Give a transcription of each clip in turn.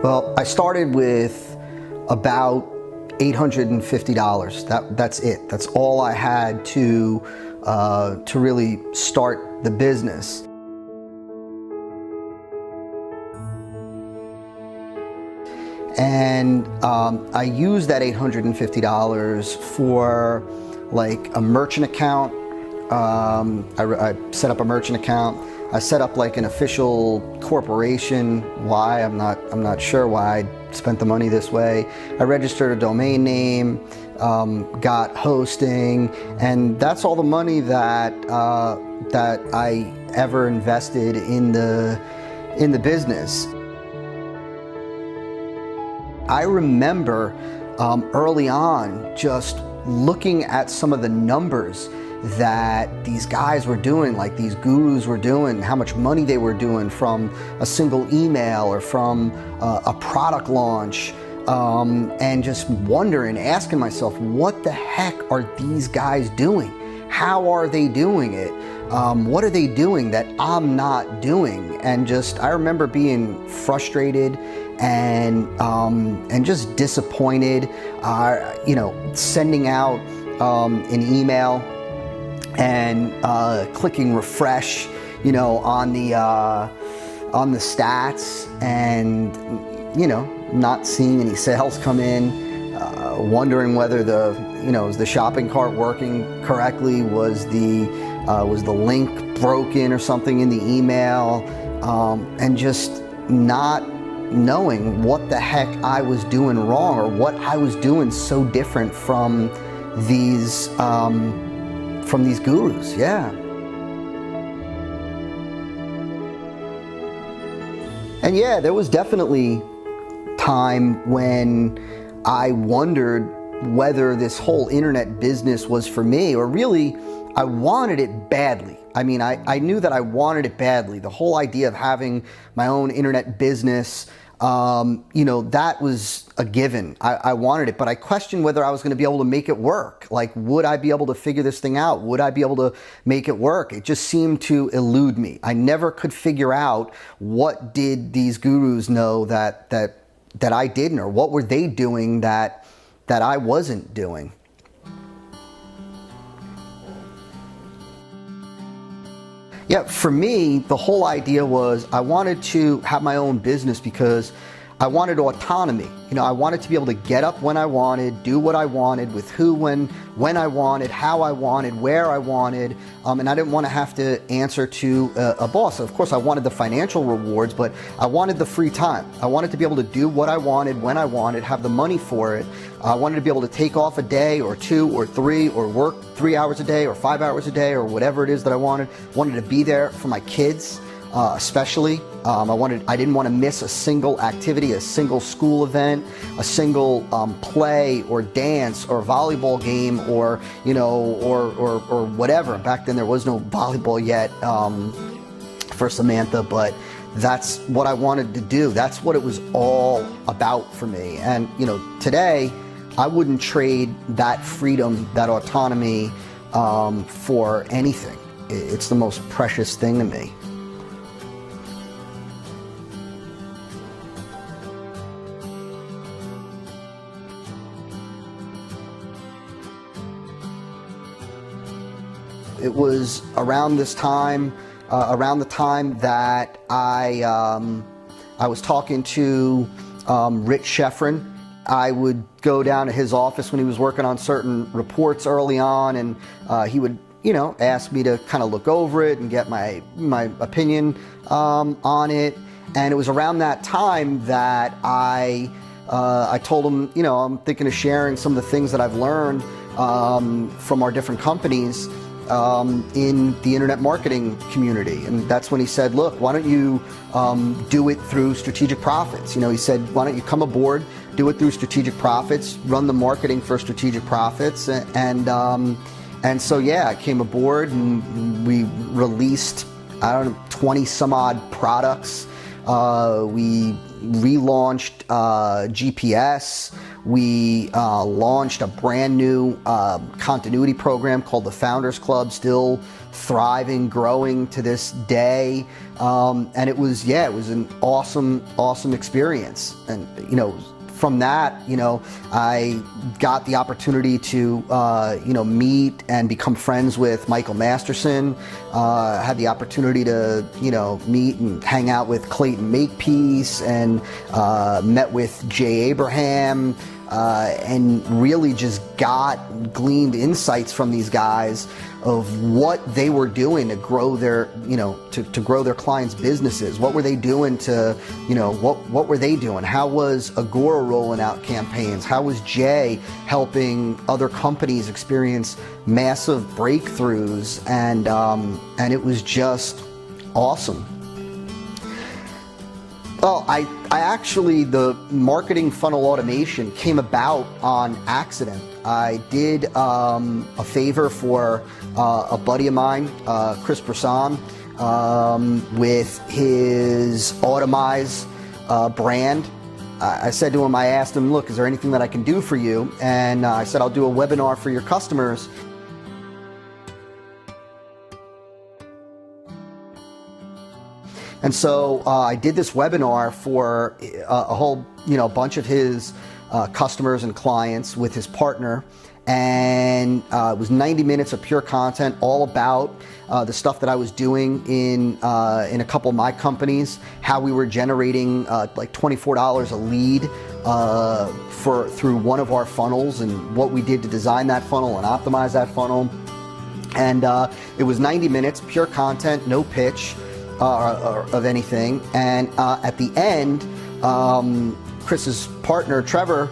Well, I started with about $850. That's it. That's all I had to really start the business. And I used that $850 for like a merchant account. I set up a merchant account. I set up like an official corporation. Why? I'm not sure why I spent the money this way. I registered a domain name, got hosting, and that's all the money that I ever invested in the business. I remember early on just looking at some of the numbers that these guys were doing, like these gurus were doing, how much money they were doing from a single email or from a product launch, and just wondering, asking myself, what the heck are these guys doing? How are they doing it? What are they doing that I'm not doing? And just, I remember being frustrated and just disappointed, sending out an email and clicking refresh, on the stats, and not seeing any sales come in, wondering whether is the shopping cart working correctly, was the link broken or something in the email, and just not knowing what the heck I was doing wrong, or what I was doing so different from these gurus. Yeah. And yeah, there was definitely time when I wondered whether this whole internet business was for me, or really I wanted it badly. I mean, I knew that I wanted it badly. The whole idea of having my own internet business, that was a given. I wanted it, but I questioned whether I was going to be able to make it work. Like, would I be able to figure this thing out? Would I be able to make it work? It just seemed to elude me. I never could figure out, what did these gurus know that I didn't, or what were they doing that I wasn't doing? Yeah, for me, the whole idea was I wanted to have my own business because I wanted autonomy. I wanted to be able to get up when I wanted, do what I wanted, with who, when I wanted, how I wanted, where I wanted, and I didn't want to have to answer to a boss. Of course, I wanted the financial rewards, but I wanted the free time. I wanted to be able to do what I wanted, when I wanted, have the money for it. I wanted to be able to take off a day or 2 or 3, or work 3 hours a day or 5 hours a day, or whatever it is that I wanted. Wanted to be there for my kids, especially. I didn't want to miss a single activity, a single school event, a single play or dance or volleyball game, or or whatever. Back then there was no volleyball yet for Samantha, but that's what I wanted to do. That's what it was all about for me. And today I wouldn't trade that freedom, that autonomy, for anything. It's the most precious thing to me. It was around this time, around the time that I was talking to Rich Sheffrin. I would go down to his office when he was working on certain reports early on, and he would, ask me to kind of look over it and get my opinion on it. And it was around that time that I told him, I'm thinking of sharing some of the things that I've learned from our different companies in the internet marketing community. And that's when he said, look, why don't you do it through Strategic Profits? He said, why don't you come aboard, do it through Strategic Profits, run the marketing for Strategic Profits. And so, yeah, I came aboard and we released, 20 some odd products. We relaunched GPS. We launched a brand new continuity program called the Founders Club, still thriving, growing to this day. And it was an awesome experience. And, from that, I got the opportunity to, meet and become friends with Michael Masterson. Had the opportunity to, meet and hang out with Clayton Makepeace, and met with Jay Abraham, and really just gleaned insights from these guys of what they were doing to grow their, to grow their clients' businesses. What were they doing to, what were they doing? How was Agora rolling out campaigns? How was Jay helping other companies experience massive breakthroughs? And it was just awesome. Well, I actually, the marketing funnel automation came about on accident. I did a favor for a buddy of mine, Chris Brisson, with his Automize brand. I said to him, I asked him, look, is there anything that I can do for you? And I said, I'll do a webinar for your customers. And so I did this webinar for a whole, bunch of his customers and clients with his partner, and it was 90 minutes of pure content, all about the stuff that I was doing in a couple of my companies, how we were generating like $24 a lead through one of our funnels, and what we did to design that funnel and optimize that funnel. And it was 90 minutes, pure content, no pitch of anything. And at the end, Chris's partner, Trevor,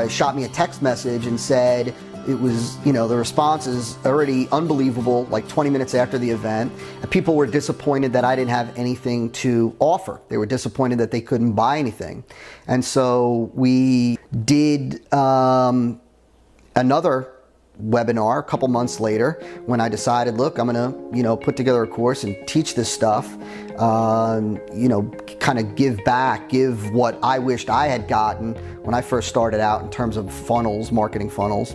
shot me a text message and said it was, the response is already unbelievable, like 20 minutes after the event. And people were disappointed that I didn't have anything to offer. They were disappointed that they couldn't buy anything. And so we did another webinar a couple months later, when I decided, look, I'm gonna, put together a course and teach this stuff, kind of give what I wished I had gotten when I first started out in terms of funnels, marketing funnels.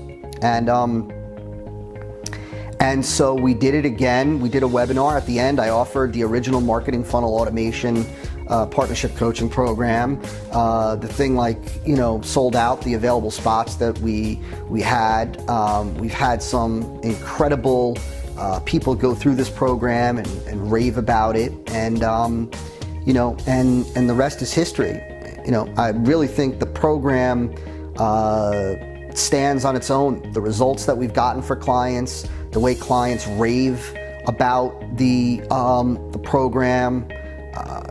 And so we did it again. We did a webinar. At the end, I offered the original marketing funnel automation partnership coaching program. The thing sold out the available spots that we had. We've had some incredible people go through this program and rave about it, and the rest is history. I really think the program stands on its own. The results that we've gotten for clients, the way clients rave about the program.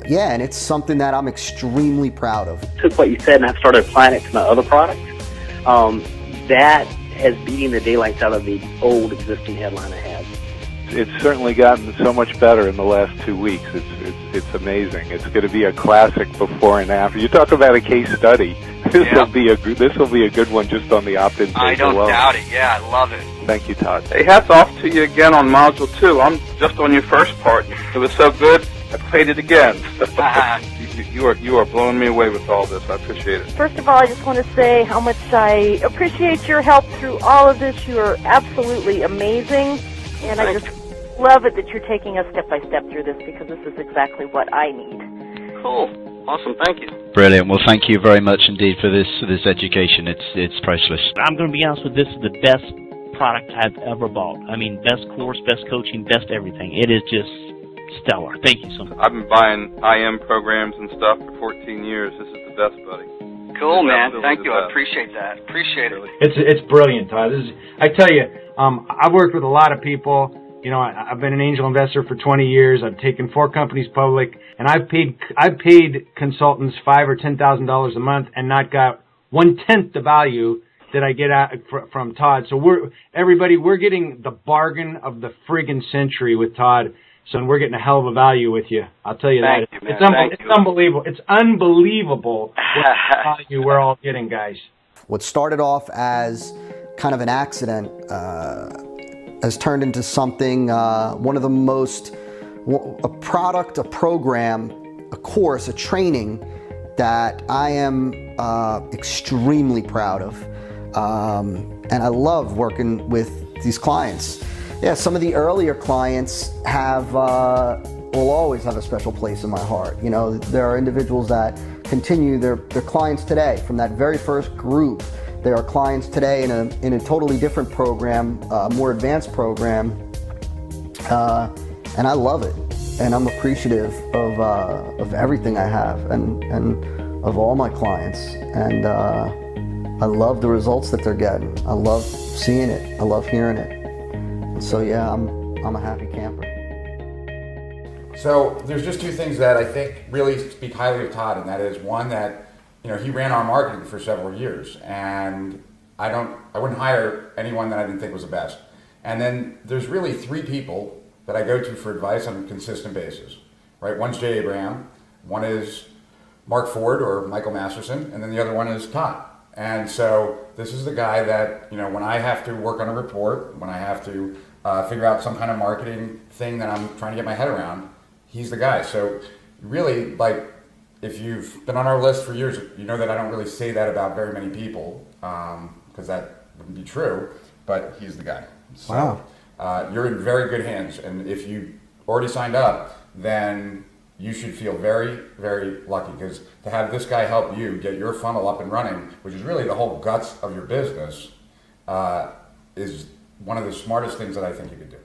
And it's something that I'm extremely proud of. Took what you said and I started applying it to my other products. That has beaten the daylights out of the old existing headline I had. It's certainly gotten so much better in the last 2 weeks. It's amazing. It's going to be a classic before and after. You talk about a case study. This will be a good one just on the opt-in page I don't alone. doubt it. Yeah, I love it. Thank you, Todd. Hey, hats off to you again on Module 2. I'm just on your first part. It was so good, I played it again. You are blowing me away with all this. I appreciate it. First of all, I just want to say how much I appreciate your help through all of this. You are absolutely amazing, and I just love it that you're taking us step by step through this, because this is exactly what I need. Cool. Awesome. Thank you. Brilliant. Well, thank you very much indeed for this education. It's priceless. I'm going to be honest with you, this is the best product I've ever bought. I mean, best course, best coaching, best everything. It is just stellar. Thank you so much. I've been buying IM programs and stuff for 14 years. This is the best, buddy. Cool, man. Thank you. I appreciate that. Appreciate it. It's brilliant, Todd. I tell you, I've worked with a lot of people. I've been an angel investor for 20 years. I've taken 4 companies public, and I've paid consultants $5,000 or $10,000 a month and not got 1/10 the value that I get from Todd. So we're getting the bargain of the friggin' century with Todd. So we're getting a hell of a value with you. I'll tell you that. It's unbelievable. It's unbelievable what value we're all getting, guys. What started off as kind of an accident has turned into something, one of the most, a product, a program, a course, a training that I am extremely proud of. And I love working with these clients. Yeah, some of the earlier clients will always have a special place in my heart. You know, there are individuals that continue, they're clients today from that very first group. There are clients today in a totally different program, more advanced program, and I love it. And I'm appreciative of everything I have and of all my clients. And I love the results that they're getting. I love seeing it. I love hearing it. And so yeah, I'm a happy camper. So there's just two things that I think really speak highly of Todd, and that is one, that he ran our marketing for several years, and I wouldn't hire anyone that I didn't think was the best. And then there's really three people that I go to for advice on a consistent basis, right? One's Jay Abraham, one is Mark Ford or Michael Masterson, and then the other one is Todd. And so this is the guy that, when I have to work on a report, when I have to figure out some kind of marketing thing that I'm trying to get my head around, he's the guy. So really, if you've been on our list for years, you know that I don't really say that about very many people, because that wouldn't be true, but he's the guy. So, wow. You're in very good hands, and if you already signed up, then you should feel very, very lucky, because to have this guy help you get your funnel up and running, which is really the whole guts of your business, is one of the smartest things that I think you could do.